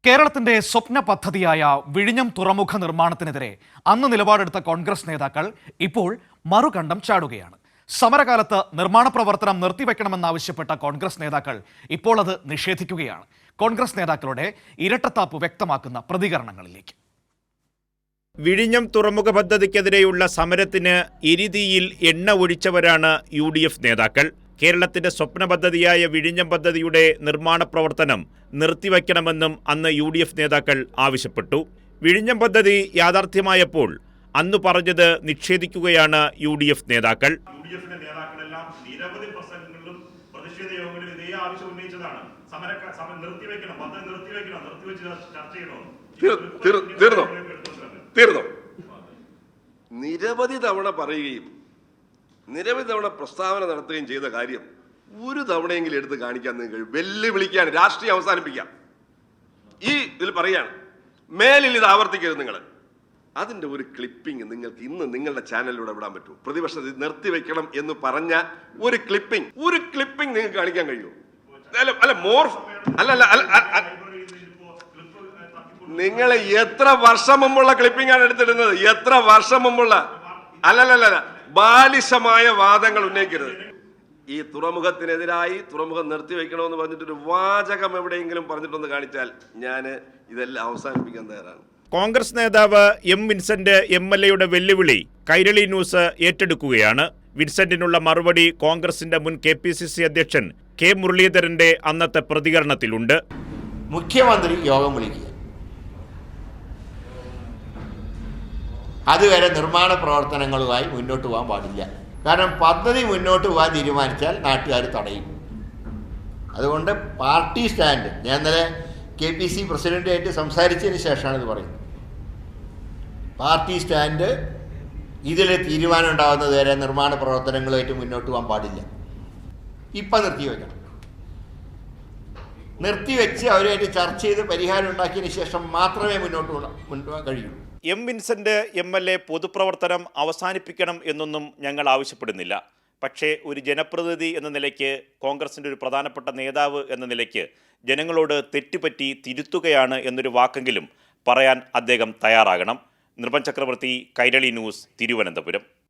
കേരളത്തിന്റെ സ്വപ്ന പദ്ധതിയായ വിഴിഞ്ഞം തുറമുഖ നിർമ്മാണത്തിനെതിരെ അന്ന് നിലപാടെടുത്ത കോൺഗ്രസ് നേതാക്കൾ ഇപ്പോൾ മറുകണ്ഠം ചാടുകയാണ്. സമരകാലത്ത് നിർമ്മാണ പ്രവർത്തനം നിർത്തിവെക്കണമെന്നാവശ്യപ്പെട്ട കോൺഗ്രസ് നേതാക്കൾ ഇപ്പോൾ അത് നിഷേധിക്കുകയാണ്. കോൺഗ്രസ് നേതാക്കളുടെ ഇരട്ടത്താപ്പ് വ്യക്തമാക്കുന്ന പ്രതികരണങ്ങളിലേക്ക്. വിഴിഞ്ഞം തുറമുഖ പദ്ധതിക്കെതിരെയുള്ള സമരത്തിന് എരിതീയിൽ എണ്ണ ഒഴിച്ചവരാണ് UDF നേതാക്കൾ. കേരളത്തിന്റെ സ്വപ്ന പദ്ധതിയായ വിഴിഞ്ഞം പദ്ധതിയുടെ നിർമ്മാണ പ്രവർത്തനം നിർത്തിവയ്ക്കണമെന്നും അന്ന് UDF നേതാക്കൾ ആവശ്യപ്പെട്ടു. വിഴിഞ്ഞം പദ്ധതി യാഥാർത്ഥ്യമായപ്പോൾ അന്ന് പറഞ്ഞത് നിഷേധിക്കുകയാണ് UDF നേതാക്കൾ. നിരവധി പ്രസംഗങ്ങളിലും പ്രതിഷേധ യോഗങ്ങളിലും ഇതേ ആവശ്യം ഉന്നയിച്ചതാണ്. സമരം നിർത്തിവെക്കണം, പദ്ധതി നിർത്തിവെക്കണം, നിർത്തിവെച്ച് ചർച്ച ചെയ്യണം. തീർന്നു. നിരവധി തവണ പറയുകയും നിരവധി തവണ പ്രസ്താവന നടത്തുകയും ചെയ്ത കാര്യം ഒരു തവണയെങ്കിലും എടുത്ത് കാണിക്കാൻ നിങ്ങൾ വെല്ലുവിളിക്കാൻ, രാഷ്ട്രീയം അവസാനിപ്പിക്കാം. ഈ ഇതിൽ പറയാണ്, മേലിൽ ഇത് ആവർത്തിക്കരുത്. നിങ്ങൾ അതിന്റെ ഒരു ക്ലിപ്പിംഗ് നിങ്ങൾക്ക് ഇന്ന് നിങ്ങളുടെ ചാനലിലൂടെ വിടാൻ പറ്റുമോ? പ്രതിപക്ഷം ഇത് നിർത്തിവെക്കണം എന്ന് പറഞ്ഞ ഒരു ക്ലിപ്പിംഗ് നിങ്ങൾക്ക് കാണിക്കാൻ കഴിയുമോ? നിങ്ങൾ എത്ര വർഷം മുമ്പുള്ള ക്ലിപ്പിംഗ് ആണ് എടുത്തിടുന്നത്? എത്ര വർഷം മുമ്പുള്ള? അല്ലല്ല, ബാലിശമായ വാദങ്ങൾ ഉന്നയിക്കരുത്. ഈ തുറമുഖത്തിനെതിരായി തുറമുഖം നിർത്തിവെക്കണമെന്ന് പറഞ്ഞിട്ടൊരു വാചകം എവിടെയെങ്കിലും പറഞ്ഞിട്ടൊന്ന് കാണിച്ചാൽ ഞാൻ ഇതെല്ലാം അവസാനിപ്പിക്കാൻ തയ്യാറാണ്. കോൺഗ്രസ് നേതാവ് M. വിൻസെന്റ് MLA വെല്ലുവിളി കൈരളി ന്യൂസ് ഏറ്റെടുക്കുകയാണ്. വിൻസെന്റിനുള്ള മറുപടി കോൺഗ്രസിന്റെ മുൻ KPCC അധ്യക്ഷൻ K. മുരളീധരന്റെ അന്നത്തെ പ്രതികരണത്തിലുണ്ട്. മുഖ്യമന്ത്രി യോഗം വിളിക്കുക, അതുവരെ നിർമ്മാണ പ്രവർത്തനങ്ങളുമായി മുന്നോട്ട് പോകാൻ പാടില്ല. കാരണം പദ്ധതി മുന്നോട്ട് പോകാൻ തീരുമാനിച്ചാൽ നാട്ടുകാർ തടയും. അതുകൊണ്ട് പാർട്ടി സ്റ്റാൻഡ്, ഞാൻ ഇന്നലെ KPC പ്രസിഡന്റായിട്ട് സംസാരിച്ചതിന് ശേഷമാണ് ഇത് പറയുന്നത്. പാർട്ടി സ്റ്റാൻഡ് ഇതിൽ തീരുമാനം ഉണ്ടാകുന്നത് വരെ നിർമ്മാണ പ്രവർത്തനങ്ങളുമായിട്ട് മുന്നോട്ട് പോകാൻ പാടില്ല. ഇപ്പം നിർത്തിവെക്കണം. നിർത്തിവെച്ച് അവരുമായിട്ട് ചർച്ച ചെയ്ത് പരിഹാരം ഉണ്ടാക്കിയതിന് ശേഷം മാത്രമേ മുന്നോട്ട് പോകാൻ കഴിയൂ. M. വിൻസെന്റ് MLA പൊതുപ്രവർത്തനം അവസാനിപ്പിക്കണം എന്നൊന്നും ഞങ്ങൾ ആവശ്യപ്പെടുന്നില്ല. പക്ഷേ ഒരു ജനപ്രതിനിധി എന്ന നിലയ്ക്ക്, കോൺഗ്രസിൻ്റെ ഒരു പ്രധാനപ്പെട്ട നേതാവ് എന്ന നിലയ്ക്ക് ജനങ്ങളോട് തെറ്റുപറ്റി തിരുത്തുകയാണ് എന്നൊരു വാക്കെങ്കിലും പറയാൻ അദ്ദേഹം തയ്യാറാകണം. നിർഭൻ ചക്രവർത്തി, കൈരളി ന്യൂസ്, തിരുവനന്തപുരം.